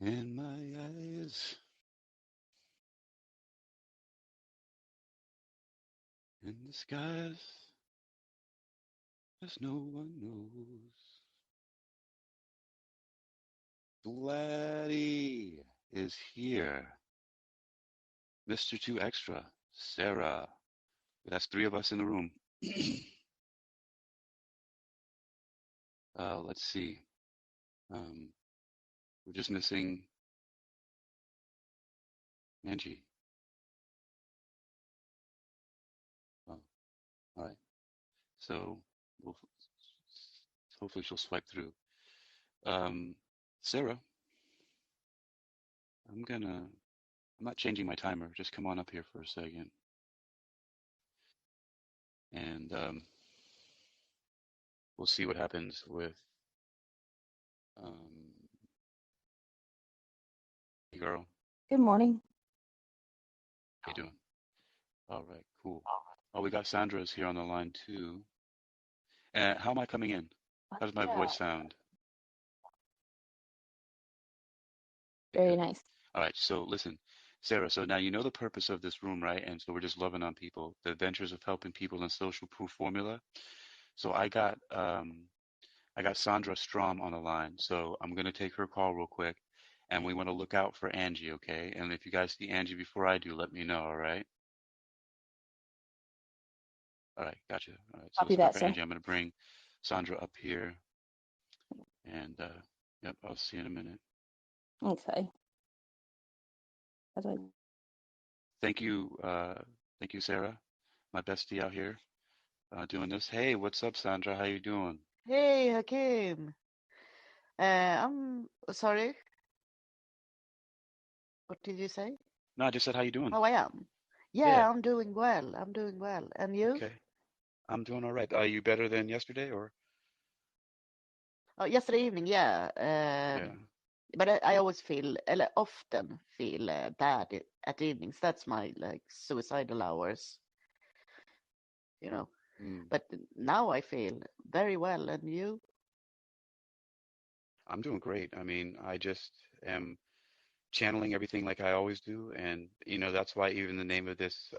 in my eyes, in the skies, as no one knows. Vladdy is here. Mr. 2 Extra, Sarah. That's three of us in the room. Let's see. Um, we're just missing Angie. Oh, all right. So we'll, hopefully she'll swipe through. Um, Sarah, I'm not changing my timer. Just come on up here for a second. And we'll see what happens with, um, hey girl, Good morning. how you doing? All right, cool. Oh, we got Sandra's here on the line too. How am I coming in? How does my Yeah, voice sound? Okay, very good. nice. All right, so listen, Sarah, so now you know the purpose of this room, right? And so we're just loving on people, the adventures of helping people in social proof formula. So I got Sandra Strom on the line, so I'm gonna take her call real quick, and we want to look out for Angie, okay? And if you guys see Angie before I do, let me know, all right? All right, gotcha. All right, so Copy let's look out that, for sir. Angie. I'm gonna bring Sandra up here, and yep, I'll see you in a minute. Okay. As I Thank you, Sarah, my bestie out here, doing this. Hey, what's up, Sandra? How you doing? Hey, Hakim. I'm sorry. What did you say? No, I just said how you doing. How I am? Yeah. Yeah, I'm doing well. I'm doing well. And you? Okay. I'm doing all right. Are you better than yesterday, or? Oh, yesterday evening, yeah. Yeah. But I always feel, or often feel bad at evenings. That's my like suicidal hours, you know. Mm. But now I feel very well. And you? I'm doing great. I mean, I just am channeling everything like I always do, and that's why even the name of this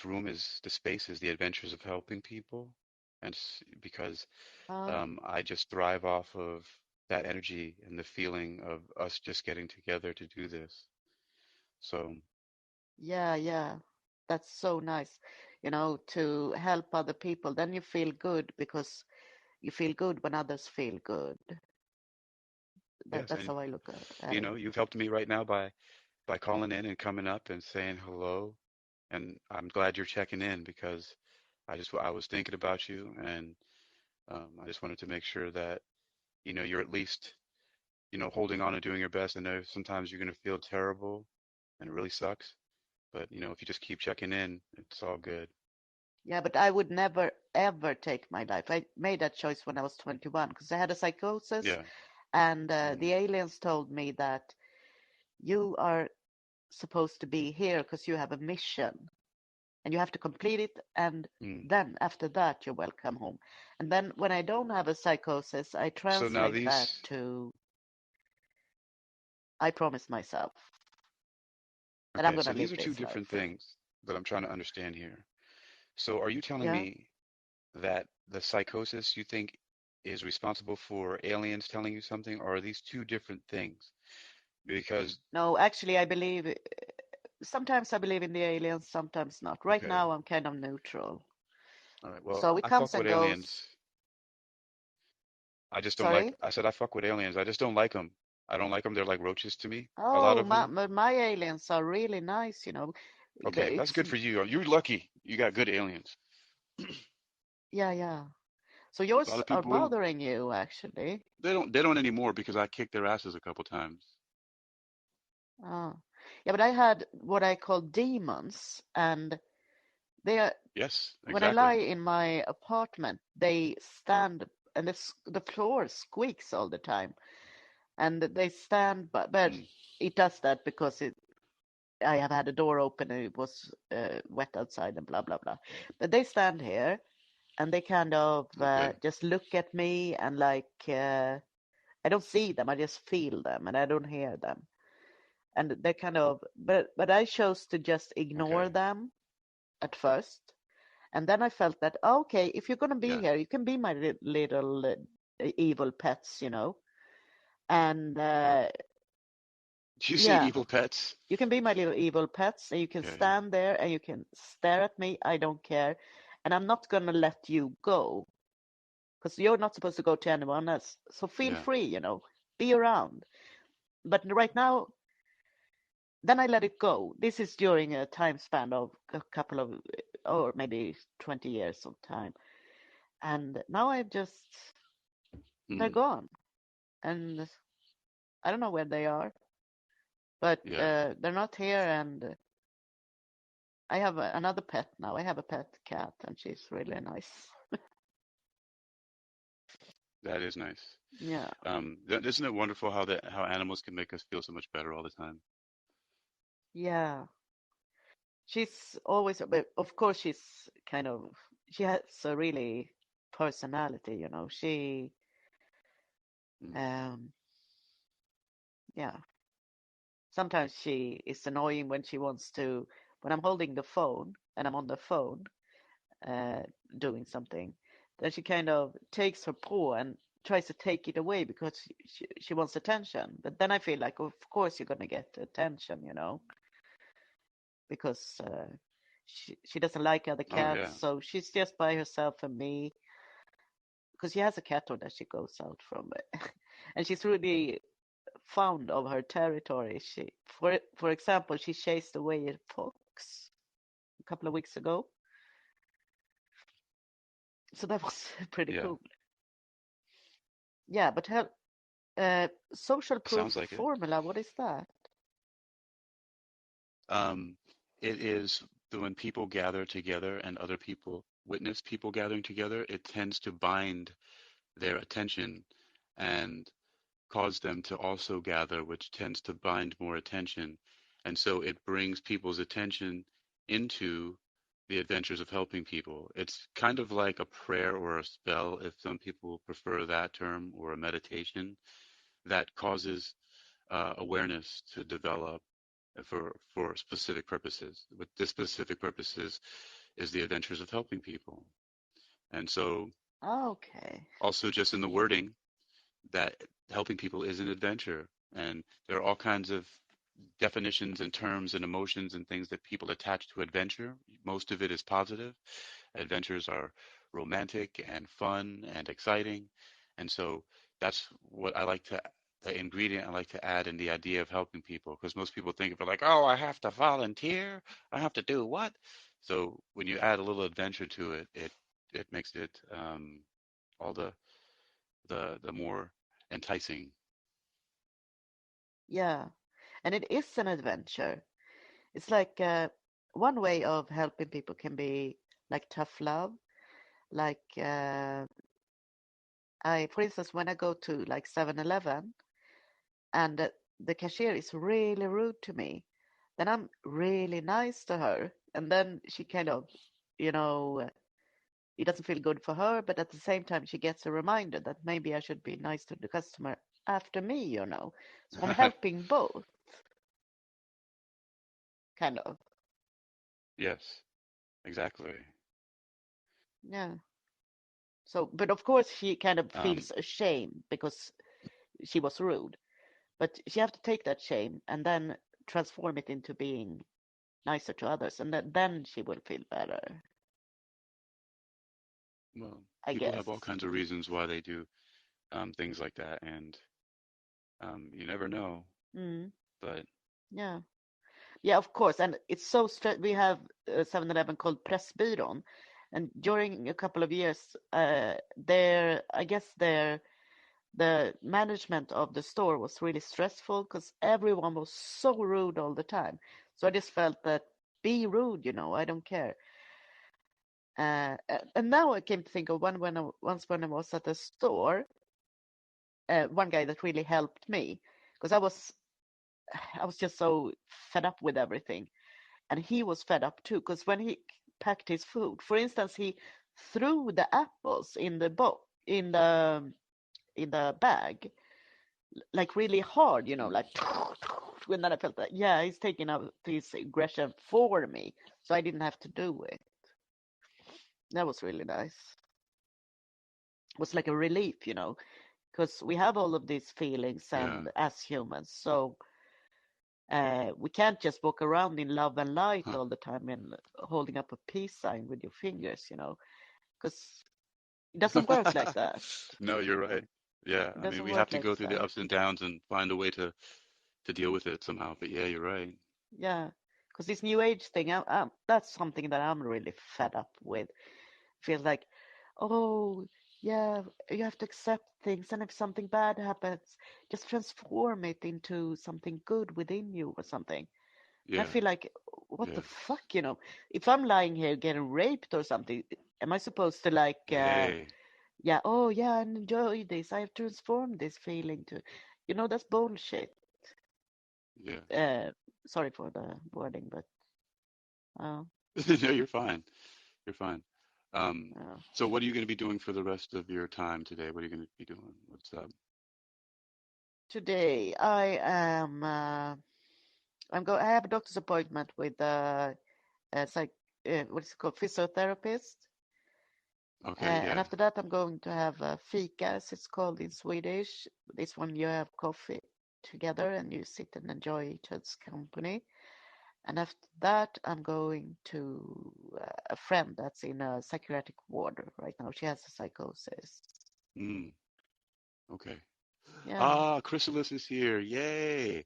room is the space is the adventures of helping people, and because Uh, I just thrive off of that energy and the feeling of us just getting together to do this. So yeah, yeah. That's so nice, to help other people. Then you feel good because you feel good when others feel good. yes, That's and how I look at it. you've helped me right now by calling in and coming up and saying hello, and I'm glad you're checking in because I was thinking about you, and I just wanted to make sure that you're at least holding on and doing your best. I know sometimes you're going to feel terrible and it really sucks, but if you just keep checking in, it's all good. Yeah, but I would never ever take my life. I made that choice when I was 21 because I had a psychosis, Yeah. and Mm. the aliens told me that you are supposed to be here because you have a mission and you have to complete it, and Mm. then after that you're welcome home. And then when I don't have a psychosis, I So now translate that these, to I promise myself that I'm okay, gonna so these live are two this life. different things that I'm trying to understand here. So are you telling Yeah. me that the psychosis you think is responsible for aliens telling you something, or are these two different things? Because, No, actually, I believe sometimes I believe in the aliens, sometimes not. Right okay, now, I'm kind of neutral. all right, well, So it I comes fuck and with goes. aliens. I just don't like, Sorry? I said I fuck with aliens. I just don't like them. I don't like them. They're like roaches to me, a lot Oh, of them. my aliens are really nice. Okay, that's It's, good for you. You're lucky. You got good aliens. yeah, yeah. So A lot yours of are people, bothering you, actually. they don't anymore because I kicked their asses a couple times. Oh. Yeah, but I had what I call demons, and they are, Yes, when I lie exactly. in my apartment, they stand and the floor squeaks all the time. And they stand, but Mm, it does that because I have had a door open and it was wet outside and blah blah blah. But they stand here and they kind of okay. just look at me and like I don't see them, I just feel them, and I don't hear them. And they're kind of, but I chose to just ignore Okay. them at first. And then I felt that, okay, if you're going to be Yeah. here, you can be my little evil pets, And Do you say yeah, evil pets? you can be my little evil pets, and you can Okay. stand there and you can stare at me. I don't care. And I'm not going to let you go because you're not supposed to go to anyone else. So feel Yeah. free, be around. But right now, then I let it go. This is during a time span of a couple of, or maybe 20 years of time. And now they're Mm. gone. And I don't know where they are, but Yeah. they're not here. And I have another pet now. I have a pet cat, and she's really nice. That is nice. Yeah, Isn't it wonderful how animals can make us feel so much better all the time? yeah. She's always, but of course, she has a really personality, Mm. Um, yeah. Sometimes she is annoying when when I'm holding the phone and I'm on the phone, uh, doing something, then she kind of takes her paw and tries to take it away because she wants attention. But then I feel like, of course, you're going to get attention, because she doesn't like other Oh yeah. cats. So she's just by herself and me because she has a cat that she goes out from. And she's really fond of her territory. For example, she chased away a fox a couple of weeks ago. So that was pretty Yeah. cool. Yeah, but social proof Sounds like it. formula, what is that? Um, it is when people gather together and other people witness people gathering together, it tends to bind their attention and cause them to also gather, which tends to bind more attention. And so it brings people's attention into the adventures of helping people. It's kind of like a prayer or a spell, if some people prefer that term, or a meditation that causes awareness to develop for specific purposes. But this specific purposes is the adventures of helping people. And so Okay. also just in the wording that helping people is an adventure. And there are all kinds of definitions and terms and emotions and things that people attach to adventure. Most of it is positive. Adventures are romantic and fun and exciting. And so that's what I like to, the ingredient I like to add in the idea of helping people, because most people think of it like, oh, I have to volunteer. I have to do what? So when you add a little adventure to it, it makes it all the more enticing. Yeah. And it is an adventure. It's like one way of helping people can be like tough love. Like for instance, when I go to like 7-Eleven and the cashier is really rude to me, then I'm really nice to her. And then she kind of, you know, it doesn't feel good for her, but at the same time, she gets a reminder that maybe I should be nice to the customer after me. So I'm helping both, kind of. Yes, exactly. Yeah. So, but of course, she kind of Um, feels ashamed because she was rude. But she have to take that shame and then transform it into being nicer to others, and then she will feel better, well, I people guess. have all kinds of reasons why they do things like that, and you never know. Mm, But yeah. Yeah, of course. And it's so we have 7-Eleven called Pressbyrån. And during a couple of years, I guess the management of the store was really stressful because everyone was so rude all the time. So I just felt that be rude, I don't care. And now I came to think of once when I was at the store, one guy that really helped me because I was just so fed up with everything, and he was fed up too because when he packed his food, for instance, he threw the apples in the bag, like really hard, like when then I felt that, yeah, he's taking out his aggression for me, so I didn't have to do it. That was really nice. It was like a relief, because we have all of these feelings Yeah. and as humans, so we can't just walk around in love and light Huh. all the time and holding up a peace sign with your fingers, because it doesn't work like that. No, you're right. Yeah, It I mean, doesn't we have work to like go through the that. ups and downs and find a way to deal with it somehow. But yeah, you're right. Yeah, because this new age thing, that's something that I'm really fed up with. Feels like, oh, yeah, you have to accept things, and if something bad happens, just transform it into something good within you or something. And I Yeah, feel like, what the yeah. fuck, If I'm lying here getting raped or something, am I supposed to like, Hey, yeah, oh yeah, I enjoy this. I have transformed this feeling to, that's bullshit. yeah. Uh, Sorry for the wording, but uh, No, you're fine. You're fine. Um, uh, so what are you going to be doing for the rest of your time today? What are you going to be doing? What's up? today I am. I have a doctor's appointment with a what is it called, physiotherapist. Okay, And yeah. after that, I'm going to have a fika, as it's called in Swedish. This one you have coffee together and you sit and enjoy each other's company. And after that, I'm going to a friend that's in a psychiatric ward right now. She has a psychosis. Mm, okay. Yeah, Ah, Chrysalis is here. Yay.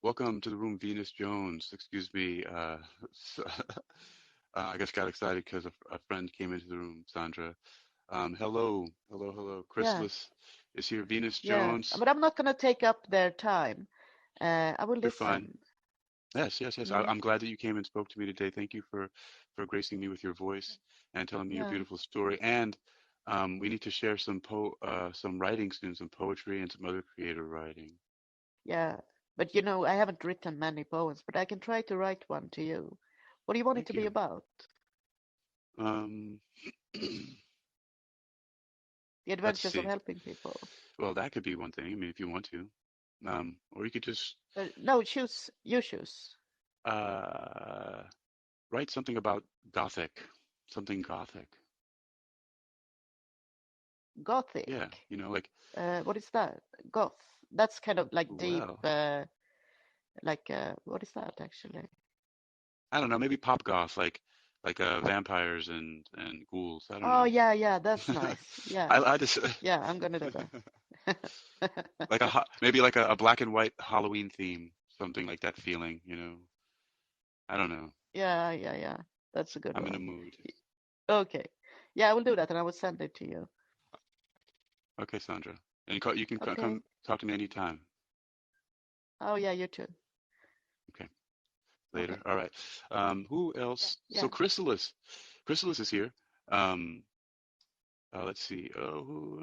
Welcome to the room, Venus Jones. Excuse me. So, I just got excited because a friend came into the room, Sandra. Hello, hello, hello. yeah, Chrysalis is here. Venus yeah. Jones, But I'm not going to take up their time. I will you're fine. listen. Yes, yes, yes. Mm, I'm glad that you came and spoke to me today. Thank you for gracing me with your voice and telling me your yeah, beautiful story. And we need to share some writing soon, some poetry and some other creative writing. yeah. But I haven't written many poems, but I can try to write one to you. What do you want it Thank to be you. about? Um, The let's adventures of see. helping people. Well, that could be one thing. I mean, if you want to, or you could just No, choose. You choose. uh, write something about Gothic, something Gothic. Yeah, Gothic. like, What is that? Goth. That's kind of like deep. well, What is that actually? I don't know, maybe pop goth, like vampires and ghouls. I don't Oh know. yeah, yeah. That's nice. Yeah, I just yeah. I'm gonna do that. like maybe like a black and white Halloween theme, something like that feeling. I don't know. Yeah, yeah, yeah. That's a good I'm in a one. mood. Okay. Yeah, I will do that, and I will send it to you. Okay, Sandra, and you can Okay. come talk to me anytime. Oh yeah, you too. Okay, Okay. later. All right. Who else? So Yeah. Chrysalis is here. Um, let's see. Oh,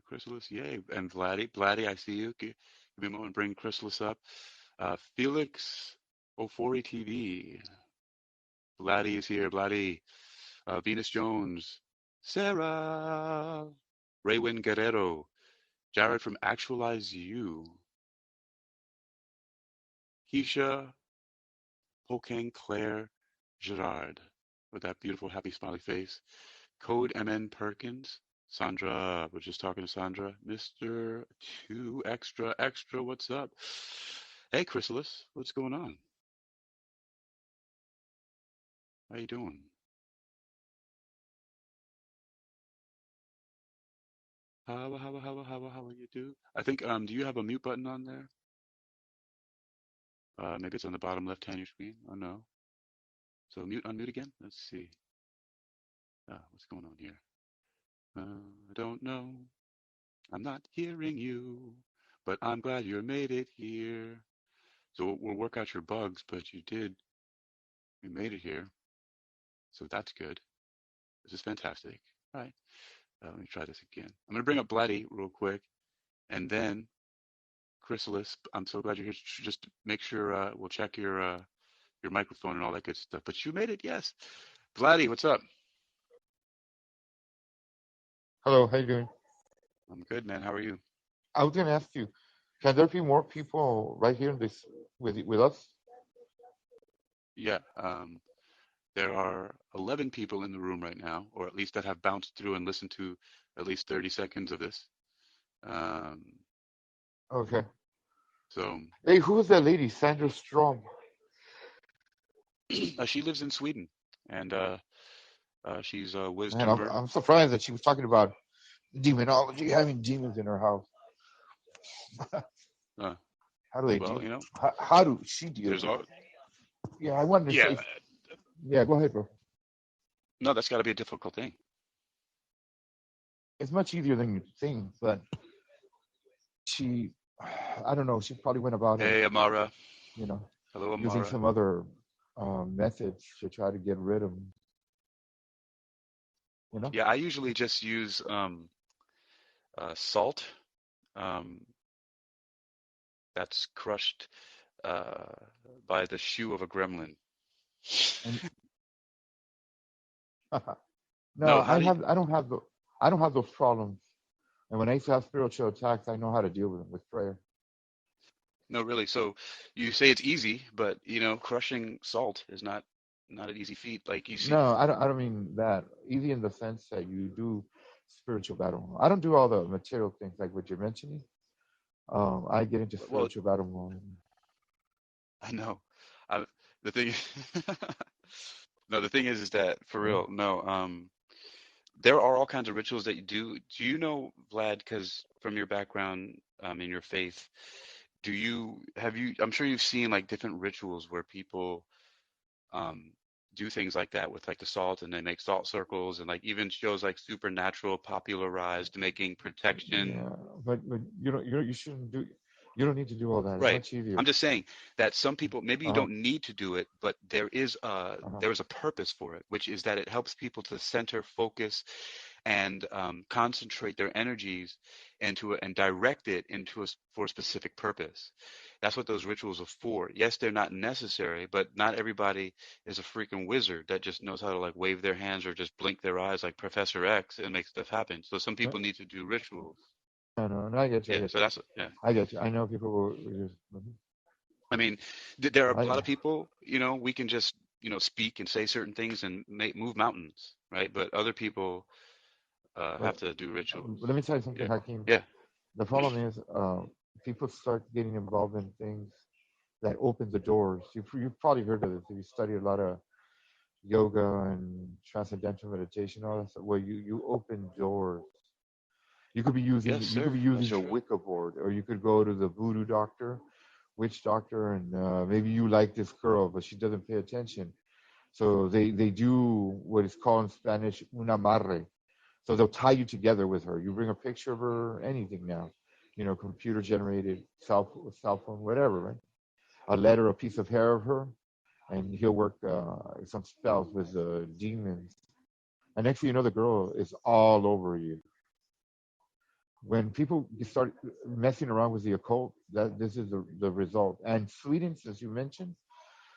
Chrysalis, yay. And Vladdy, I see you. Give me a moment, bring Chrysalis up. Felix Ofori TV. Vladdy is here. Vladdy. Venus Jones. Sarah. Raywin Guerrero. Jared from Actualize You. Keisha Pokang Claire Gerard. With that beautiful, happy, smiley face. Code MN Perkins. Sandra, we're just talking to Sandra. Mr. 2 Extra Extra, what's up? Hey, Chrysalis, what's going on? How you doing? How are you do? I think, do you have a mute button on there? Maybe it's on the bottom left-hand of your screen. Oh, no. So unmute again? Let's see. What's going on here? I don't know. I'm not hearing you, but I'm glad you made it here. So we'll work out your bugs, but you made it here. So that's good. This is fantastic. All right. Let me try this again. I'm going to bring up Blatty real quick, and then Chrysalis. I'm so glad you're here. Just make sure we'll check your microphone and all that good stuff. But you made it, yes. Blatty, what's up? Hello, how you doing? I'm good, man. How are you? I was going to ask you, can there be more people right here in this with us? Yeah. There are 11 people in the room right now, or at least that have bounced through and listened to at least 30 seconds of this. Um, Okay. so Hey, who is that lady, Sandra Strom? she lives in Sweden, and she's a Man, wisdom I'm, bird. I'm surprised that she was talking about demonology, having demons in her house. Uh, How do they well, deal? How do she deal there's with all. it? Yeah, I wanted to Yeah. say. Yeah, go ahead, bro. No, that's got to be a difficult thing. It's much easier than you think, but she, I don't know. She probably went about it, Hey, Amara. you know, Hello, using Amara. some other methods to try to get rid of, you know. Yeah, I usually just use salt. Um, that's crushed uh, by the shoe of a gremlin. And no, No, how do you? I don't have those problems. And when I used to have spiritual attacks, I know how to deal with them with prayer. No, really. So you say it's easy, but crushing salt is not an easy feat. Like you see, No, I don't mean that. Easy in the sense that you do spiritual battle. I don't do all the material things like what you're mentioning. I get into well, spiritual battle more. I know. I, the thing, no, the thing is that for Yeah. real, no. There are all kinds of rituals that you do. Do you know, Vlad? Because from your background, in your faith, have you? I'm sure you've seen like different rituals where people um, do things like that with like the salt and they make salt circles and like even shows like Supernatural popularized making protection. Yeah, but you shouldn't do. You don't need to do all that. It's Right. much easier. I'm just saying that some people maybe you Uh huh. don't need to do it, but Uh huh. there is a purpose for it, which is that it helps people to center, focus, and concentrate their energies and direct it for a specific purpose. That's what those rituals are for. Yes, they're not necessary, but not everybody is a freaking wizard that just knows how to like wave their hands or just blink their eyes like Professor X and make stuff happen. So some people need to do rituals. No, I get you. I Yeah, get so you. that's yeah. I get you. I know people will just. I mean, there are a I lot of people, we can just, speak and say certain things and move mountains, right? But other people have but to do rituals. let me tell you something, Yeah. Hakeem. Yeah. The problem is, people start getting involved in things that open the doors. You've probably heard of this if you study a lot of yoga and transcendental meditation, all that stuff, where you open doors. Yes, You could sir. be That's using a true. Wicca board, or you could go to the voodoo doctor, witch doctor, and maybe you like this girl, but she doesn't pay attention. So they do what is called in Spanish un amarre. So they'll tie you together with her. You bring a picture of her, anything now, computer generated, cell phone, whatever, right? A letter, a piece of hair of her, and he'll work some spells with demons. And next thing you know, the girl is all over you. When people start messing around with the occult, that this is the result. And Sweden, as you mentioned,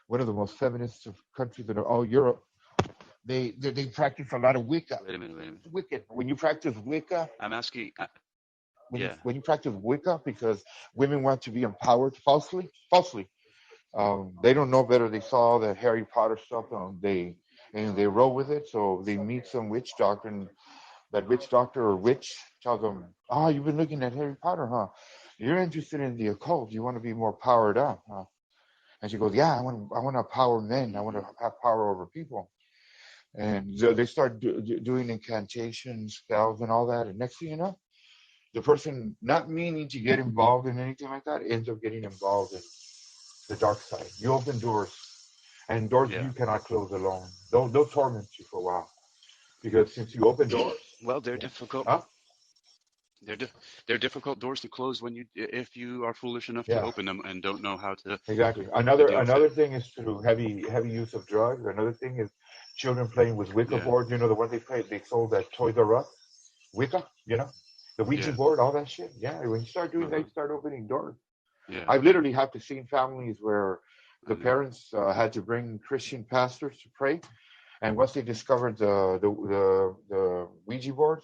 one of the most feminist of countries in all Europe, they practice a lot of Wicca. Wait a minute. Wait a minute. Wicked. When you practice Wicca, I'm asking. Yeah. when you practice Wicca, because women want to be empowered falsely. They don't know better. They saw the Harry Potter stuff. They roll with it. So they meet some witch doctor, and that witch doctor or witch tells them, "Oh, you've been looking at Harry Potter, huh? You're interested in the occult. You want to be more powered up, huh?" And she goes, "Yeah, I want to empower men. I want to Hmm. have power over people." And so they start doing incantations, spells, and all that. And next thing you know, the person not meaning to get involved in anything like that ends up getting involved in the dark side. You open doors, and doors Yeah. you cannot close alone. They'll torment you for a while because since you open doors, Well, they're yeah, difficult. huh? They're di they're difficult doors to close if you are foolish enough to Yeah, open them and don't know how exactly. to Another deal with it. another thing is through heavy use of drugs. Another thing is children playing with Wicca Yeah. boards. You know the one they sold at Toys R Us, Wicca. The Ouija Yeah. board, all that shit. Yeah, when you start doing that, Uh-huh. you start opening doors. Yeah. I've literally had to see families where I the know. parents had to bring Christian pastors to pray, and once they discovered the Ouija board,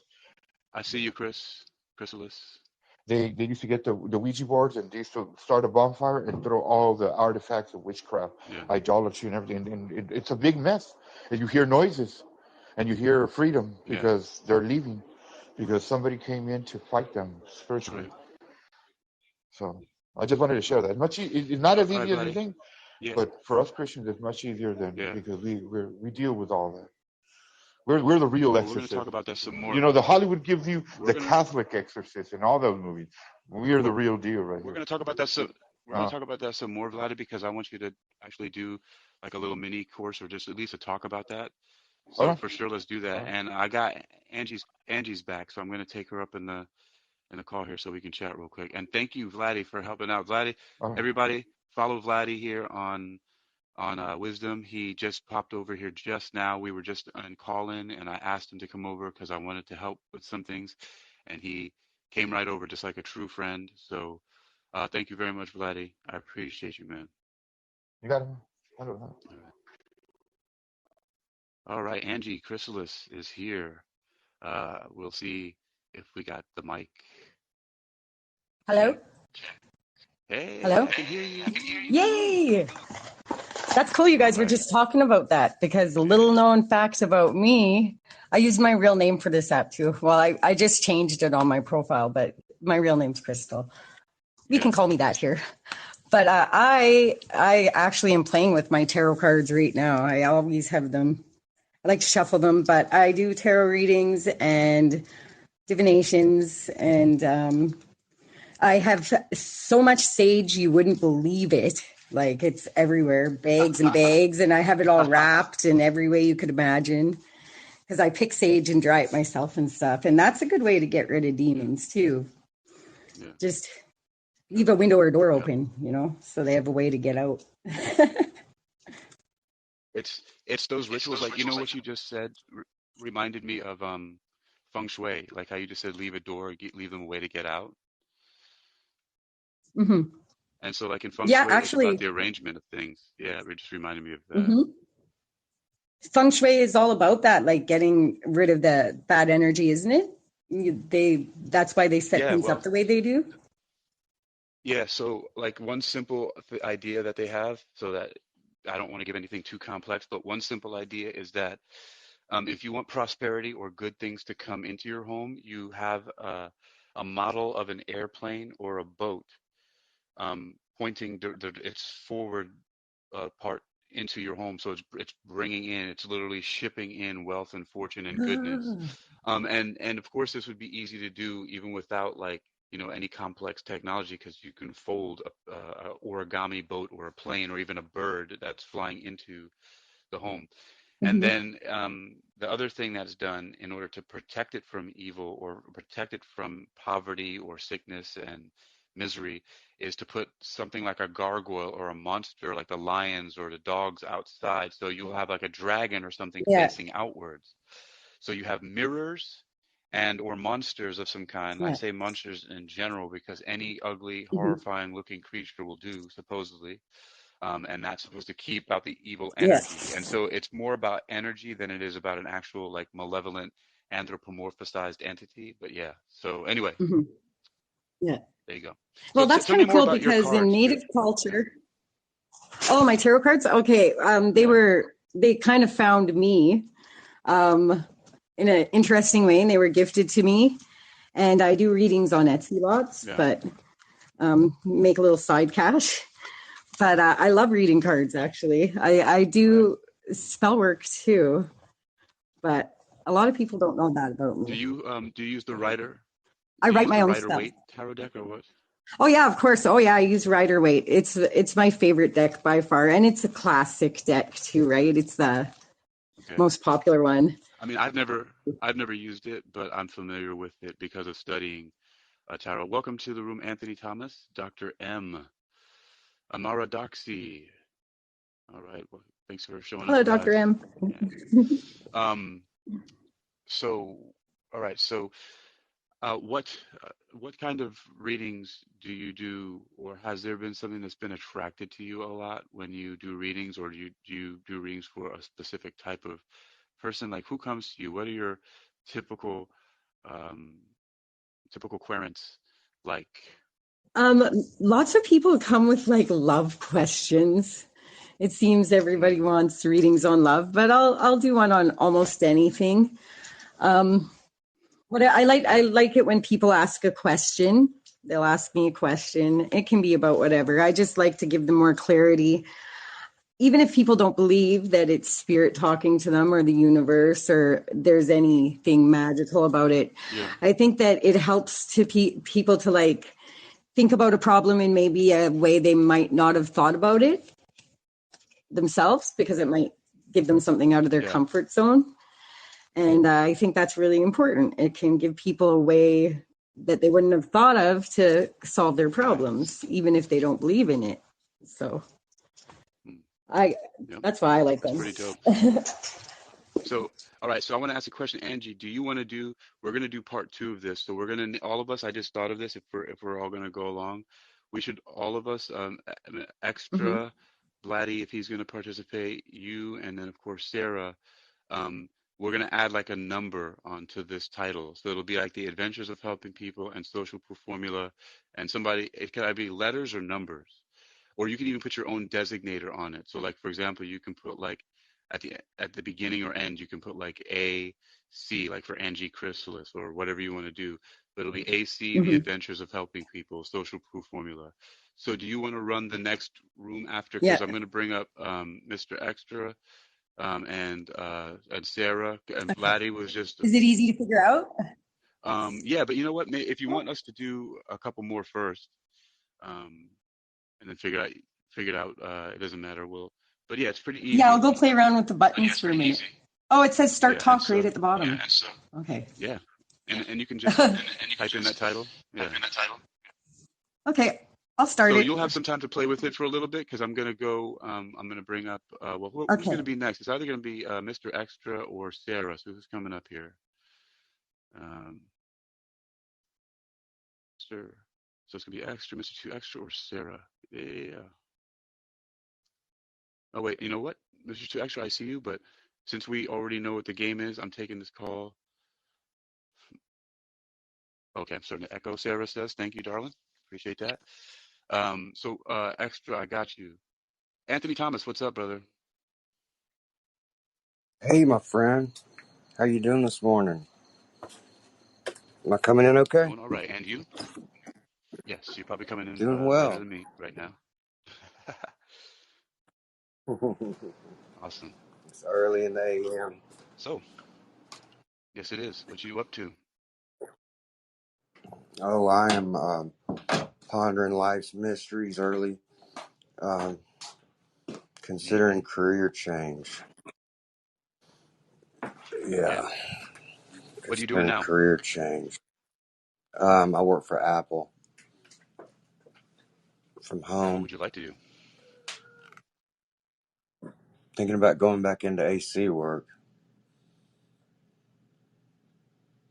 I see you, Chris. Chrysalis? They used to get the Ouija boards and they used to start a bonfire and throw all the artifacts of witchcraft, Yeah. idolatry, and everything. And it's a big mess. And you hear noises, and you hear freedom Yeah. because they're leaving, because somebody came in to fight them spiritually. Right. So I just wanted to share that. It's not as All right, easy as you Vladdy. think, Yeah. but for us Christians, it's much easier than Yeah. because we deal with all that. We're the real Well, we're going to talk exorcists. about that some You more. know, the Hollywood gives you We're the going to Catholic exorcist and all those movies. We are we're, the real deal right we're here. going to talk about that some we're going Uh, to talk about that some more, Vladdy, because I want you to actually do like a little mini course or just at least a talk about that. all So right, for sure, let's do all that. right, And I got Angie's back, so I'm going to take her up in the call here so we can chat real quick. And thank you, Vladdy, for helping out. Vladdy, all right. everybody, follow Vladdy here on Wisdom. He just popped over here just now. We were just on Callin, and I asked him to come over because I wanted to help with some things, and he came right over just like a true friend. So thank you very much, Vladdy. I appreciate you, man. You got it. I don't know. All right, all right. Angie Chrysalis is here. We'll see if we got the mic. Hello? Check. Hey, Hello? I can hear you. Yay! That's cool. You All guys were right. just talking about that because the little known facts about me, I use my real name for this app too. Well, I just changed it on my profile, but my real name's Crystal. You Yeah. can call me that here. But I actually am playing with my tarot cards right now. I always have them. I like to shuffle them, but I do tarot readings and divinations, and I have so much sage you wouldn't believe it. Like it's everywhere, bags and bags, and I have it all wrapped in every way you could imagine. Because I pick sage and dry it myself and stuff, and that's a good way to get rid of Yeah. demons too. Yeah. Just leave a window or a door Yeah. open, so they have a way to get out. It's those rituals like what you just said reminded me of feng shui, like how you just said leave a door, leave them a way to get out. Hmm. And so like in feng Yeah, shui, it's about actually, the arrangement of things. Yeah, it just reminded me of that. hmm feng shui is all about that, like getting rid of the bad energy, isn't it? That's why they set Yeah, things up well, the way they do. yeah, so like one simple idea that they have, so that I don't want to give anything too complex, but one simple idea is that if you want prosperity or good things to come into your home, you have a model of an airplane or a boat pointing its forward part into your home. So it's bringing in, it's literally shipping in wealth and fortune and goodness. Ah. And of course, this would be easy to do even without like any complex technology because you can fold a origami boat or a plane or even a bird that's flying into the home. And Mhm. then the other thing that's done in order to protect it from evil or protect it from poverty or sickness and misery is to put something like a gargoyle or a monster like the lions or the dogs outside. So you'll have like a dragon or something Yeah, facing outwards. So you have mirrors and or monsters of some kind. I yeah. say monsters in general because any ugly, Hmm. horrifying looking creature will do, supposedly, and that's supposed to keep out the evil energy. And Yes. so it's more about energy than it is about an actual like malevolent anthropomorphized entity. But yeah. So anyway, Hmm. Yeah. there you go. So Well, that's tell kind me of more cool about your because in cards too. Native Yeah. culture, oh, my tarot cards. Okay, Yeah. they kind of found me um, in an interesting way, and they were gifted to me. And I do readings on Etsy lots, Yeah. but make a little side cash. But I love reading cards. Actually, I Right. do spell work too, but a lot of people don't know that about me. Do you use the writer? I Do you write use my the own Rider stuff. Waite tarot deck or what? Oh yeah, of course. Oh yeah, I use Rider Waite. It's my favorite deck by far, and it's a classic deck too, right? It's the Okay. most popular one. I mean, I've never used it, but I'm familiar with it because of studying tarot. Welcome to the room, Anthony Thomas, Dr. M, Amara Doxy. All right. Well, thanks for showing up, Hello, Dr. guys. M. Yeah. Um, so, all right. So, uh, what what kind of readings do you do, or has there been something that's been attracted to you a lot when you do readings, or do you do readings for a specific type of person? Like, who comes to you? What are your typical um, typical querents like? Lots of people come with like love questions. It seems Mm, everybody wants readings on love, but I'll do one on almost anything. What I yeah, like it when people ask a question. They'll ask me a question. It can be about whatever. I just like to give them more clarity. Even if people don't believe that it's spirit talking to them or the universe or there's anything magical about it, yeah, I think that it helps to people to like think about a problem in maybe a way they might not have thought about it themselves because it might give them something out of their yeah. comfort zone. And I think that's really important. It can give people a way that they wouldn't have thought of to solve their problems, even if they don't believe in it. So Mm, I yep, that's why I like that's them. pretty dope. So, all right. So I want to ask a question, Angie. Do you want to do? We're going to do part two of this. So we're going to all of us. I just thought of this. If we're all going to go along, we should all of us an Hmm. extra Blatty if he's going to participate. You and then of course Sarah. Um, we're going to add like a number onto this title. So it'll be like the Adventures of Helping People and Social Proof Formula. And somebody, it could either be letters or numbers, or you can even put your own designator on it. So like for example, you can put like at the beginning or end, you can put like A C, like for Angie Chrysalis or whatever you want to do. But it'll be AC, The Hmm. Adventures of Helping People, Social Proof Formula. So do you want to run the next room after? Yeah. Because I'm going to bring up Mr. Extra and Sarah and Okay. Vladdy was just Is it easy to figure out? yeah. But you know what? If you want us to do a couple more first, um, and then figure it out. It doesn't matter. But yeah, it's pretty Yeah, I'll easy. go play around with the buttons for a minute. Oh, it says start Yeah, and talk right so at the bottom. Okay. yeah, and you can just type in that title. Yeah. Okay, I'll start So it. you'll have some time to play with it for a little bit because I'm gonna go. I'm gonna bring up. Well, who's Okay. gonna be next? It's either gonna be Mr. Extra or Sarah. So who's coming up here? Um, Mr. So it's gonna be Extra, Mr. Two Extra, or Sarah. Yeah. Oh wait, you know what, Mr. Two Extra, I see you, but since we already know what the game is, I'm taking this call. Okay, I'm starting to echo. Sarah says, "Thank you, darling. Appreciate that." Extra, I got you. Anthony Thomas, what's up, brother? Hey, my friend. How you doing this morning? Am I coming in okay? Doing all right. And you? Yes, you're probably coming in Doing better well. than me right now. Awesome. It's early in the AM. So, yes, it is. What you up to? Oh, I am pondering life's mysteries early, um, Mm-hmm. considering career change. Yeah. Yeah, What are you doing considering now? career change. I work for Apple from And what home. would you like to do? Thinking about going back into AC work.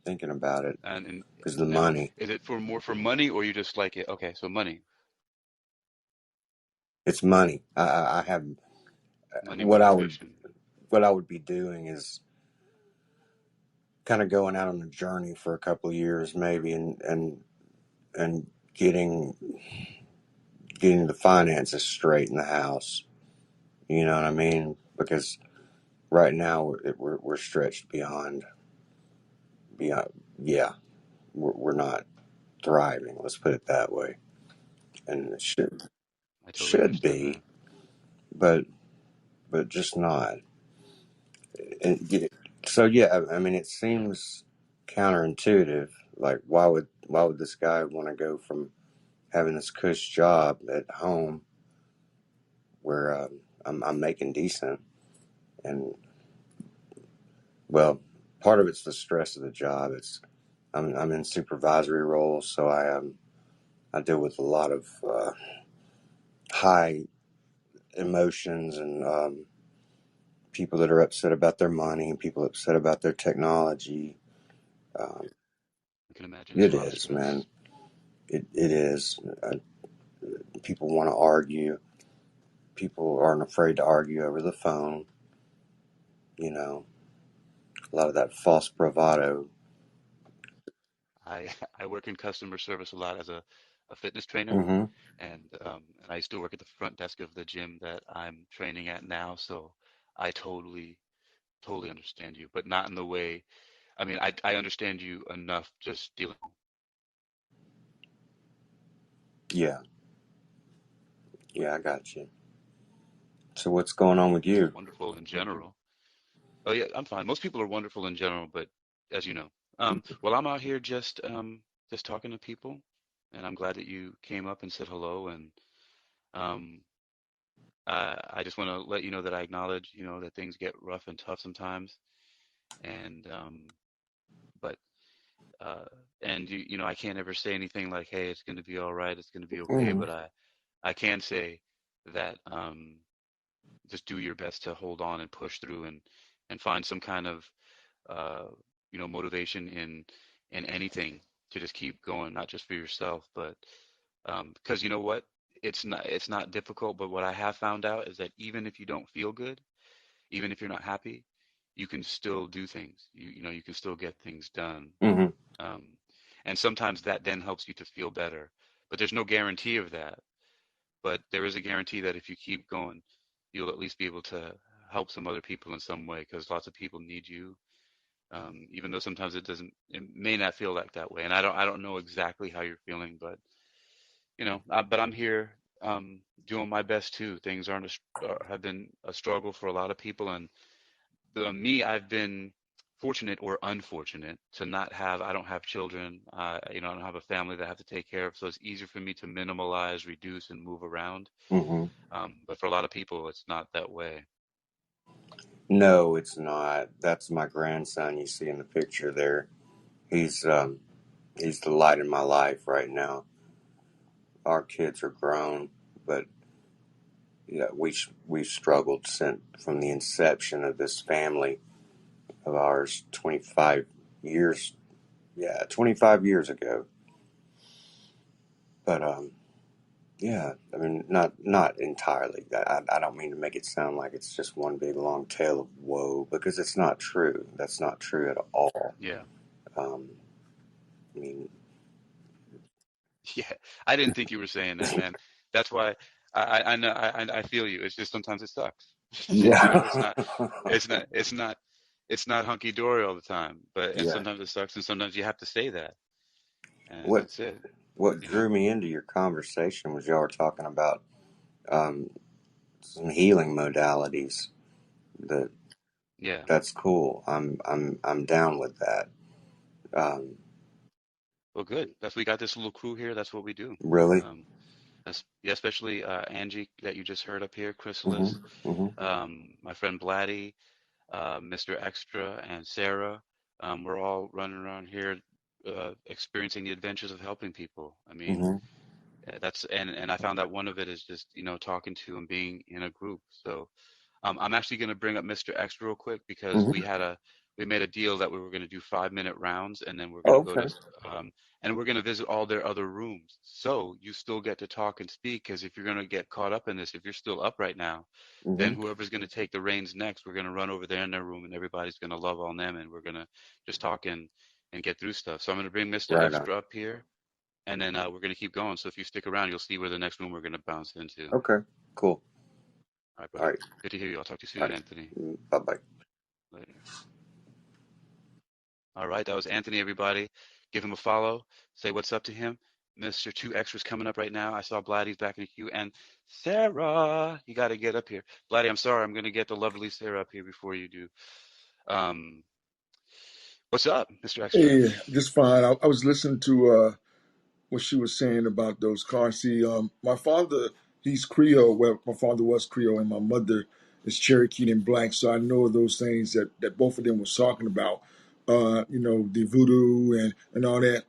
Thinking about it And because the now, money. is it for more for money or you just like it? Okay, so money, It's money. I have money what I would motivation. what I would be doing is kind of going out on a journey for a couple of years maybe and getting the finances straight in the house. You know what I Yeah, mean? Because right now we're stretched beyond. Yeah, we're not thriving. Let's put it that way. And it I totally should understand that. be, but just not. And so yeah, I mean, it Yeah, seems counterintuitive. Like why would this guy want to go from having this cush job at home where I'm making decent and well, part of it's the stress of the job. I'm in supervisory roles, so I deal with a lot of high emotions and people that are upset about their money, people upset about their technology. Um, I can imagine it's a it lot of is, man. stress. It is. People want to argue. People aren't afraid to argue over the phone. You know, a lot of that false bravado. I work in customer service a lot as a fitness trainer, Mm-hmm. and I used to work at the front desk of the gym that I'm training at now. So I totally understand you, but not in the way. I mean, I understand you enough just dealing Yeah. Yeah, I got you. So what's going on with just you? wonderful in general. Oh yeah, I'm fine. Most people are wonderful in general, but as you know, well, I'm out here just talking to people, and I'm glad that you came up and said hello, and um, I just want to let you know that I acknowledge, that things get rough and tough sometimes, and but uh, and I can't ever say anything like, hey, it's going to be all right, it's going to be okay, Mm-hmm. but I can say that just do your best to hold on and push through and find some kind of uh, motivation in anything to just keep going, not just for yourself, but because you know what, it's not difficult. But what I have found out is that even if you don't feel good, even if you're not happy, you can still do things. You can still get things done. Mm-hmm. Um, and sometimes that then helps you to feel better. But there's no guarantee of that. But there is a guarantee that if you keep going, you'll at least be able to help some other people in some way because lots of people need you, even though sometimes it may not feel like that way. And I don't know exactly how you're feeling, but but I'm here, doing my best too. Things have been a struggle for a lot of people, and me, I've been fortunate or unfortunate to not have. I don't have children. I don't have a family that I have to take care of, so it's easier for me to minimalize, reduce, and move around. Mm-hmm. But for a lot of people, it's not that way. No, it's not. That's my grandson you see in the picture there. He's um he's the light in my life right now. Our kids are grown, but yeah, we've struggled since from the inception of this family of ours 25 years. Yeah, 25 years ago. But yeah, I mean, not entirely. I don't mean to make it sound like it's just one big long tale of woe because it's not true. That's not true at all. Yeah, Um, I mean, yeah. I didn't think you were saying that, man. That's why I know I feel you. It's just sometimes it sucks. yeah, It's not it's not it's not hunky dory all the time, and yeah. sometimes it sucks, and sometimes you have to say that, and What that's it. what You know? drew me into your conversation was y'all were talking about um, some healing modalities. That Yeah. that's cool. I'm down with that. Um, Well, good. That's we got this little crew here. That's what we do. really. Um, yeah, especially Angie that you just heard up here, Hmm. Chrysalis, Hmm. my friend Blatty, Mr. Extra, and Sarah. We're all running around here, experiencing the adventures of helping people. I mean, Hmm. that's and I found out one of it is just talking to and being in a group. So I'm actually going to bring up Mr. X real quick because Hmm. we made a deal that we were going to do 5-minute rounds, and then we're going Oh, to go okay. to um, and we're going to visit all their other rooms. So you still get to talk and speak because if you're going to get caught up in this, if you're still up right now, then Hmm. whoever's going to take the reins next, we're going to run over there in their room, and everybody's going to love on them, and we're going to just talk and get through stuff. So I'm going to bring Mr. Right on. Extra up here, and then we're going to keep going. So if you stick around, you'll see where the next room we're going to bounce into. Okay. Cool. All right, All brother. right. Good to hear you. I'll talk to you All soon, Anthony. right. Bye bye. Later. All right, that was Anthony, everybody. Give him a follow. Say what's up to him. Mr. Two Extras coming up right now. I saw Blatty's back in the queue. And Sarah, you got to get up here. Blatty, I'm sorry. I'm going to get the lovely Sarah up here before you do. Um, what's up, Mr. Extra? Hey, just fine. I was listening to what she was saying about those cars. See, my father, he's Creole. Well, my father was Creole, and my mother is Cherokee and black. So I know those things that both of them was talking about. The voodoo and all that.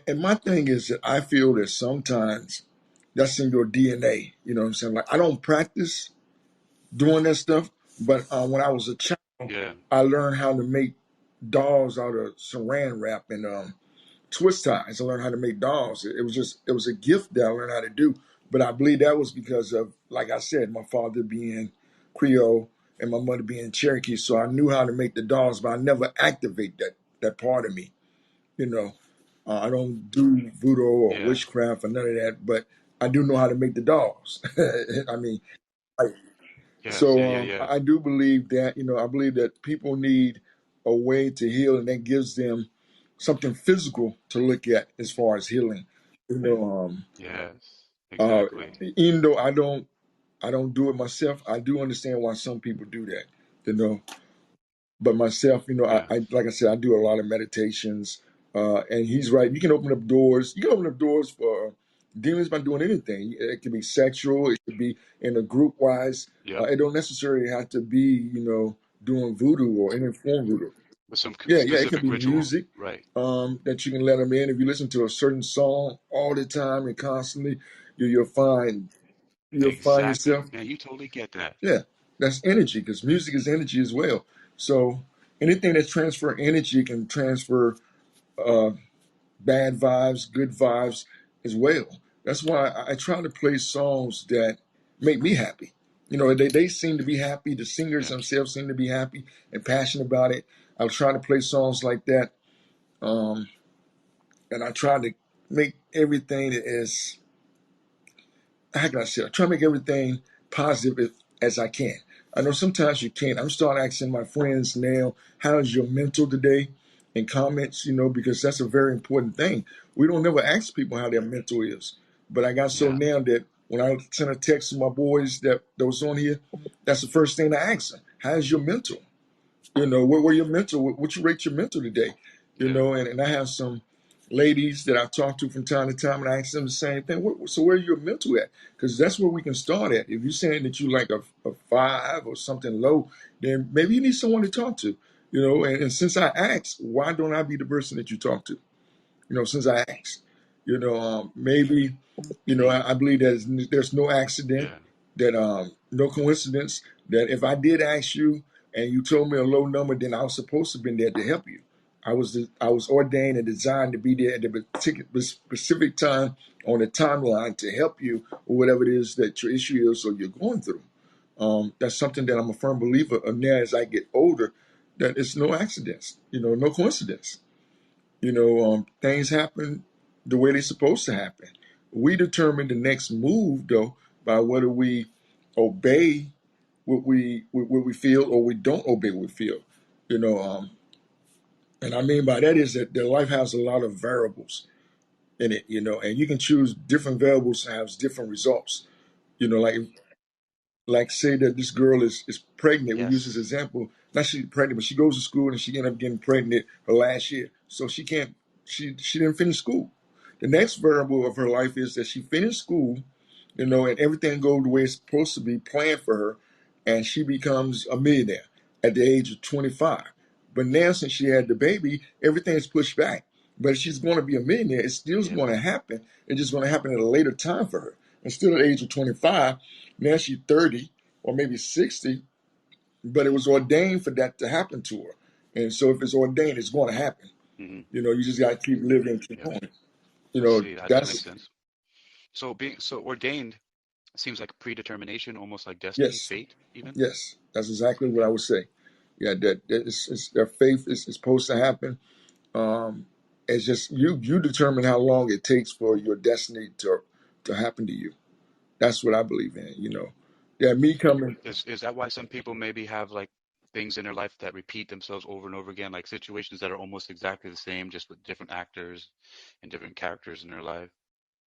And my thing is that I feel that sometimes that's in your DNA. You know what I'm saying? Like I don't practice doing that stuff, but when I was a child, Yeah, I learned how to make dolls out of saran wrap and twist ties. I learned how to make dolls. It was a gift that I learned how to do. But I believe that was because of, like I said, my father being Creole and my mother being Cherokee. So I knew how to make the dolls, but I never activate that part of me, you know. I don't do voodoo or Yeah. witchcraft or none of that, but I do know how to make the dolls. I mean, I, Yes. Yeah. so Yeah. Yeah. I do believe that, I believe that people need a way to heal, and that gives them something physical to look at as far as healing. You know, Yes. uh, Exactly. even though I don't do it myself, I do understand why some people do that. You know, but myself, Yes. I like I said, I do a lot of meditations. And he's right. You can open up doors. You can open up doors for demons by doing anything. It can be sexual. It could be in a group wise. Yep. It don't necessarily have to be, doing voodoo or any form of voodoo. With some Yeah, yeah. It could specific be ritual. music Right. that you can let them in. If you listen to a certain song all the time and constantly, you'll find Exactly. yourself. Man, you totally get that. Yeah, that's energy because music is energy as well. So anything that transfer energy can transfer uh, bad vibes, good vibes as well. That's why I try to play songs that make me happy. They seem to be happy. The singers Yes. themselves seem to be happy and passionate about it. I try to play songs like that, um, and I try to make everything as how can I say? I try to make everything positive as I can. I know sometimes you can't. I'm starting asking my friends now, how's your mental today? In comments, because that's a very important thing. We don't never ask people how their mental is. But I got so Yeah. now that when I send a text to my boys that was on here, that's the first thing I ask them. How's your mental? What were your mental? What you rate your mental today? Yeah. And I have some ladies that I talk to from time to time, and I ask them the same thing. So where your mental at? Because that's where we can start at. If you're saying that you like a 5 or something low, then maybe you need someone to talk to. And since I asked, why don't I be the person that you talk to? Since I asked. Maybe, Hmm. I believe that there's no accident, Yeah. that no coincidence, that if I did ask you and you told me a low number, then I was supposed to have been there to help you. I was ordained and designed to be there at the specific time on the timeline to help you or whatever it is that your issue is or you're going through. That's something that I'm a firm believer of now as I get older, that it's no accidents, no coincidence. Things happen the way they're supposed to happen. We determine the next move, though, by whether we obey what we feel or we don't obey what we feel. You know, um, and I mean by that is that their life has a lot of variables in it. And you can choose different variables to have different results. Like say that this girl is pregnant. We use this Yes. example. Not she's pregnant, but she goes to school and she ended up getting pregnant her last year. So she can't. She didn't finish school. The next variable of her life is that she finished school, and everything goes the way it's supposed to be planned for her, and she becomes a millionaire at the age of 25. But now, since she had the baby, everything's pushed back. But if she's going to be a millionaire, it's still Yeah. going to happen. It's just going to happen at a later time for her. And still at the age of 25, now she's 30 or maybe 60, but it was ordained for that to happen to her. And so if it's ordained, it's going to happen. Hmm. You just got to keep living and keep Yes. going. I see. That makes That's, sense. So being so ordained seems like predetermination, almost like destiny, yes, fate, even. yes, that's exactly what I Okay. would say. Yeah, that their faith is supposed to happen. Um, it's just you determine how long it takes for your destiny to happen to you. That's what I believe in. That me coming. Is that why some people maybe have like things in their life that repeat themselves over and over again, like situations that are almost exactly the same, just with different actors and different characters in their life?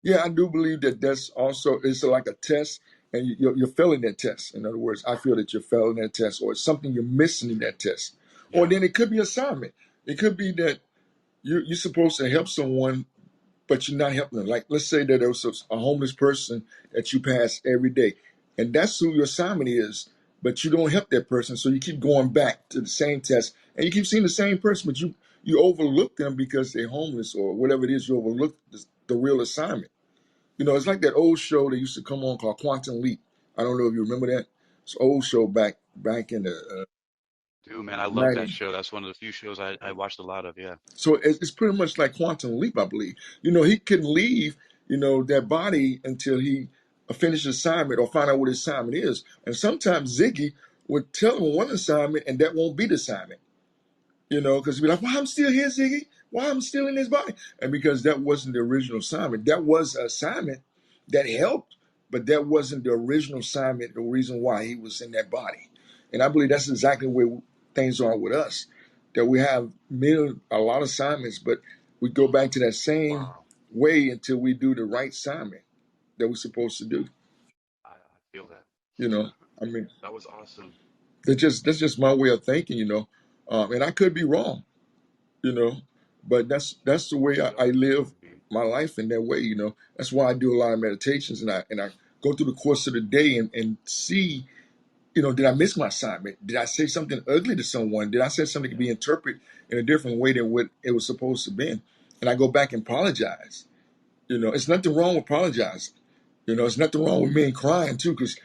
Yeah, I do believe that that's also it's like a test, and you're failing that test. In other words, I feel that you're failing that test, or it's something you're missing in that test, or Yeah. then it could be assignment. It could be that you're supposed to help someone, but you're not helping them. Like let's say that there was a homeless person that you pass every day, and that's who your assignment is, but you don't help that person, so you keep going back to the same test, and you keep seeing the same person, but you overlook them because they're homeless or whatever it is. You overlook the real assignment. It's like that old show that used to come on called Quantum Leap. I don't know if you remember that. It's an old show back in the Dude, man, I love that 90s. show. That's one of the few shows I watched a lot of. Yeah. So it's pretty much like Quantum Leap, I believe. He couldn't leave, that body until he finished his assignment or find out what his assignment is. And sometimes Ziggy would tell him one assignment and that won't be the assignment. Because he'd be like, well, I'm still here, Ziggy. why I'm still in his body? And because that wasn't the original assignment. That was an assignment that helped, but that wasn't the original assignment, the reason why he was in that body. And I believe that's exactly where things are with us. That we have a lot of assignments, but we go back to that same Wow. way until we do the right assignment that we're supposed to do. I feel that. You know, I mean, That was awesome. that's just my way of thinking. And I could be wrong. You know, but that's the way I You live could be. my life in that way. That's why I do a lot of meditations, and I go through the course of the day and see. Did I miss my assignment? Did I say something ugly to someone? Did I say something to Yeah. be interpreted in a different way than what it was supposed to be? And I go back and apologize. It's nothing wrong with apologizing. It's nothing wrong with men crying too, because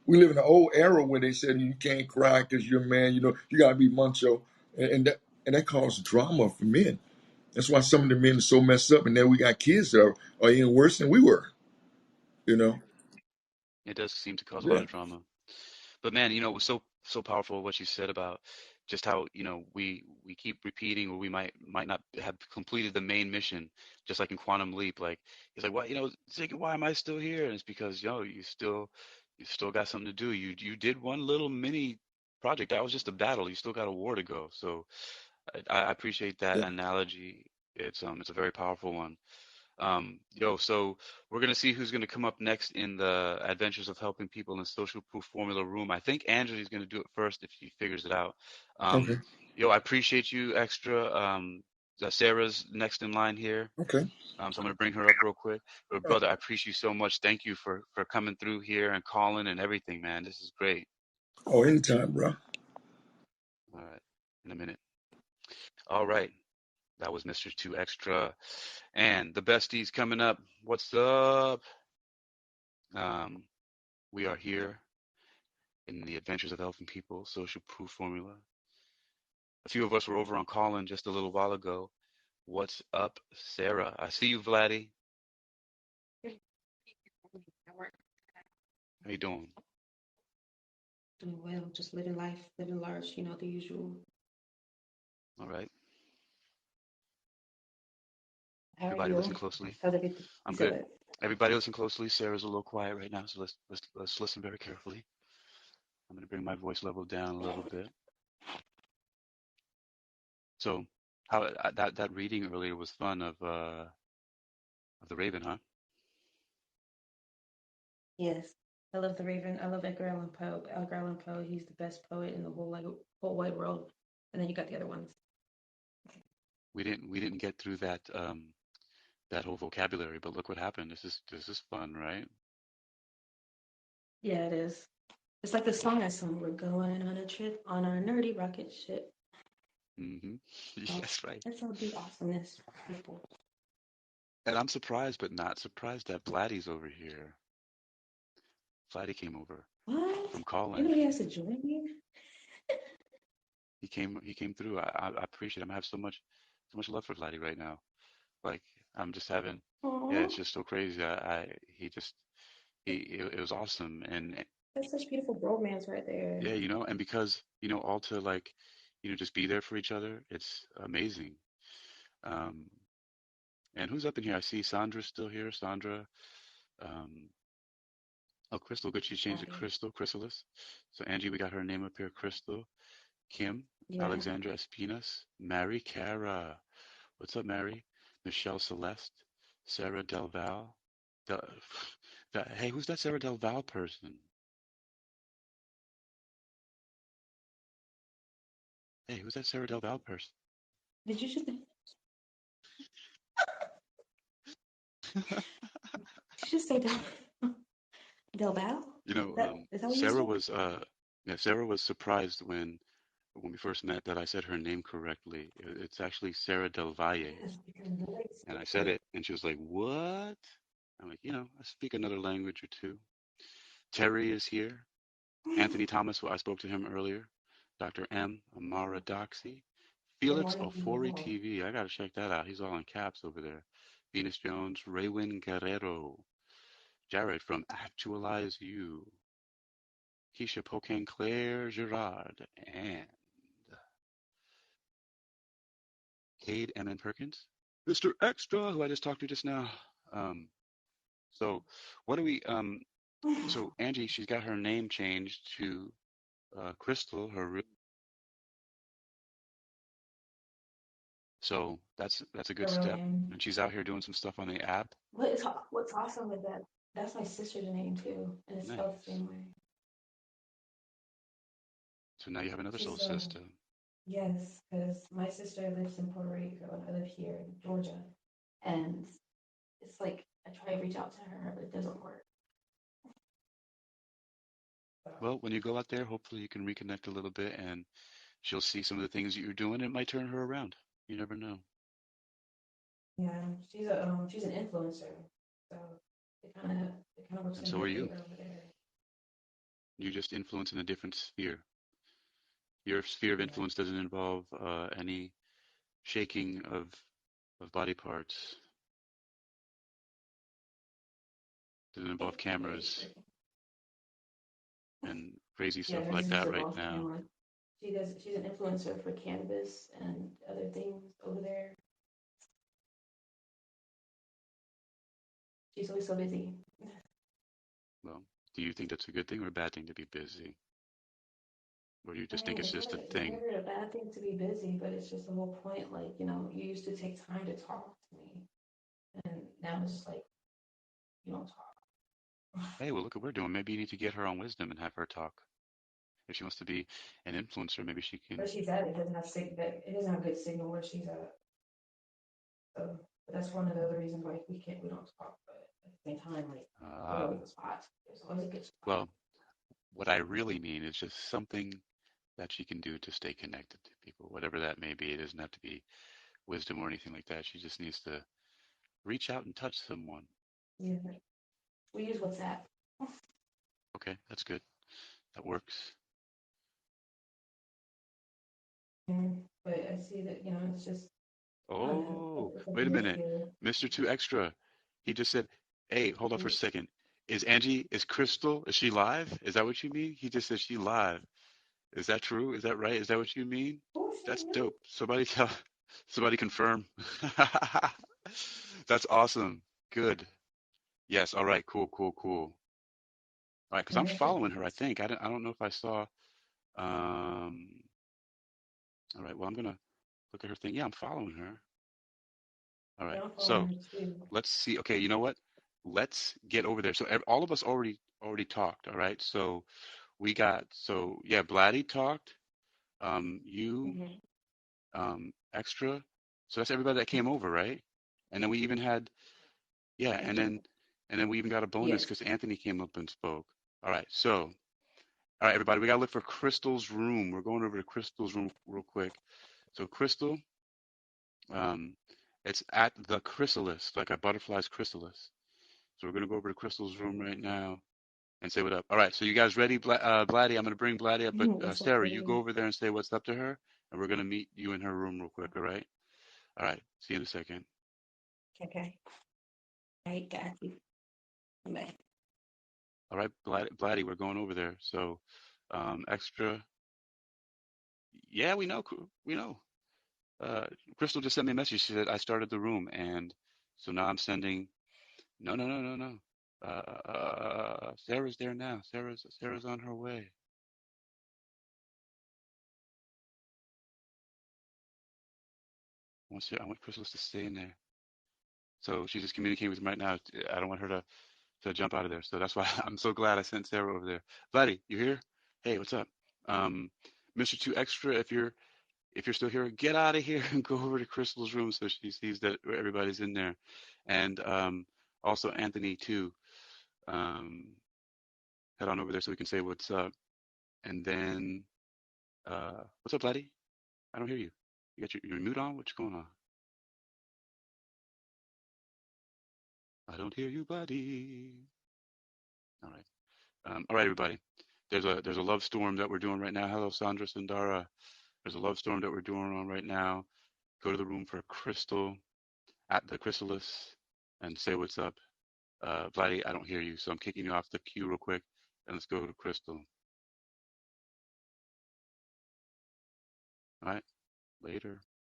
we live in an old era where they said you can't cry because you're a man. You gotta be macho, and that caused drama for men. That's why some of the men are so messed up, and then we got kids that are even worse than we were. You know? It does seem to cause a lot Yeah, of drama. But man, it was so powerful what you said about just how, we keep repeating, or we might not have completed the main mission, just like in Quantum Leap. Like it's like, why, Ziggy, why am I still here? And it's because, you still got something to do. You did one little mini project. That was just a battle. You still got a war to go. So I appreciate that yeah. analogy. It's a very powerful one. So we're gonna see who's gonna come up next in the Adventures of Helping People in Social Proof Formula room. I think Angela's gonna do it first if she figures it out. Okay, I appreciate you extra. Sarah's next in line here. okay. So I'm gonna bring her up real quick. But All right. brother, I appreciate you so much. Thank you for coming through here and calling and everything, man. This is great. Oh, anytime, bro. All right, in a minute. All right, that was Mr. Two Extra, and the besties coming up. What's up? Um, we are here in the Adventures of Helping People Social Proof Formula. A few of us were over on Callin just a little while ago. What's up, Sarah? I see you, Vladdy. How you doing? Doing well, just living life, living large, the usual. All right. How are Everybody listen you? closely. How's everything? I'm You said good. what? Everybody listen closely. Sarah's a little quiet right now, so let's listen very carefully. I'm gonna bring my voice level down a little bit. So, how that reading earlier was fun of the Raven, huh? Yes. I love the Raven. I love Edgar Allan Poe. Edgar Allan Poe, he's the best poet in the whole wide world. And then you got the other ones. We didn't get through that whole vocabulary, but look what happened. This is fun, right? Yeah, it is. It's like the song I sung. We're going on a trip on our nerdy rocket ship. Mm-hmm. Oh, That's right. that's all the awesomeness, people. And I'm surprised, but not surprised that Vladdy's over here. Vladdy came over What? from Colin. Anybody has to join me? He came through. I appreciate him. I have so much love for Vladdy right now. Like I'm just having, yeah, Aw, it's just so crazy. He just it was awesome. And that's such beautiful bromance right there. yeah, and because all to like, just be there for each other. It's amazing. Um, and who's up in here? I see Sandra's still here. Sandra. Um, oh, Crystal. Good. She changed it. Body. Crystal. Chrysalis. So Angie, we got her name up here. Crystal. Kim. Yeah. Alexandra Espinas. Mary Cara. What's up, Mary? Michelle Celeste. Sarah Del Val. Del, hey, who's that Sarah Del Val person? Hey, who's that Sarah Del Val person? Did you just did you just say Del Val? Is that what you Sarah said? was yeah, Sarah was surprised when we first met that I said her name correctly. It's actually Sarah Del Valle, Yes, because the way you and I speak said it. it, and she was like, "What?" I'm like, I speak another language or two. Terry is here. Anthony Thomas, who I spoke to him earlier. Dr. M. Amara Doxy. Good Felix morning, Ofori beautiful. TV. I gotta check that out. He's all in caps over there. Venus Jones, Raywin Guerrero, Jared from Actualize You, Keisha Pocan, Claire Gerard, and Cade M. N. Perkins, Mr. Extra, who I just talked to just now. Um, so what do we? So Angie, she's got her name changed to Crystal. So that's a good Her real step, name. and she's out here doing some stuff on the app. What's awesome is that that's my sister's name too, and it's spelled the Nice. same way. So now you have another soul She's sister. yes, because my sister lives in Puerto Rico and I live here in Georgia, and it's like I try to reach out to her, but it doesn't work. So Well, when you go out there, hopefully you can reconnect a little bit, and she'll see some of the things that you're doing. It might turn her around. You never know. yeah, she's an influencer, so it kind of works And in so her are you. favor over there. You just influence in a different sphere. Your sphere of Yeah, influence doesn't involve any shaking of body parts. Doesn't involve right. cameras and crazy Yeah, stuff hers like is that a right off now. camera. She's an influencer for cannabis and other things over there. She's always so busy. Well, do you think that's a good thing or a bad thing to be busy? Or do you I just think mean, it's just a it's thing? never a bad thing to be busy, but it's just the whole point. Like, you used to take time to talk to me, and now it's just like you don't talk. Hey, well, look what we're doing. Maybe you need to get her on Wisdom and have her talk. If she wants to be an influencer, maybe she Where can. she's at, it doesn't have good signal where she's at. So, but that's one of the other reasons why we don't talk. But at the same time, like there's Uh, always a spot. There's always a good spot. well, what I really mean is just something that she can do to stay connected to people, whatever that may be. It doesn't have to be wisdom or anything like that. She just needs to reach out and touch someone. Yeah, we use WhatsApp. Okay, that's good. That works. But I see that it's just I don't know. Oh, It's like wait a a minute. skill. Mr. Two Extra. He just said, hey, hold on for a second. Is Crystal, is she live? Is that what you mean? He just said she live. Is that true? Is that right? Is that what you mean? Oh, That's shit, no. dope. Somebody confirm. That's awesome. Good. Yes. All right. Cool, cool, cool. All right. Because I'm Yeah, it's following her, I think. I don't know if I saw. Um, all right. Well, I'm going to look at her thing. Yeah, I'm following her. All right. I'm following So her too. let's see. Okay. You know what? Let's get over there. So all of us already talked. All right. So yeah, Blatty talked. You, Hmm. Extra. So that's everybody that came over, right? And then we even had, yeah, I and think then we even got a bonus yes. because Anthony came up and spoke. All right, so all right, everybody, we gotta look for Crystal's room. We're going over to Crystal's room real quick. So Crystal, um, it's at the chrysalis, like a butterfly's chrysalis. So we're gonna go over to Crystal's room right now and say what up. All right, so you guys ready, Blatty? I'm gonna bring Blatty up, but That's so Sarah, you go crazy. over there and say what's up to her, and we're gonna meet you in her room real quick. All right? All right. See you in a second. Okay. I got you. Bye. All right, Blatty, we're going over there. So, extra. Yeah, we know. We know. Uh, Crystal just sent me a message. She said I started the room, and so now I'm sending. No, no, no, no, no. Sarah's there now. Sarah's on her way. I want Crystal to stay in there. So she's just communicating with me right now. I don't want her to jump out of there. So that's why I'm so glad I sent Sarah over there. Blatty, you here? Hey, what's up? Um, Mr. Two Extra, if you're still here, get out of here and go over to Crystal's room so she sees that everybody's in there. And also Anthony too. Um, head on over there so we can say what's up. And then what's up, laddie? I don't hear you. You got your mute on? What's going on? I don't hear you, buddy. All right. All right, everybody. There's a love storm that we're doing right now. Hello, Sandra Sundara. There's a love storm that we're doing on right now. Go to the room for Crystal at the Chrysalis and say what's up. Vladdy, I don't hear you, so I'm kicking you off the queue real quick, and let's go to Crystal. All right, later.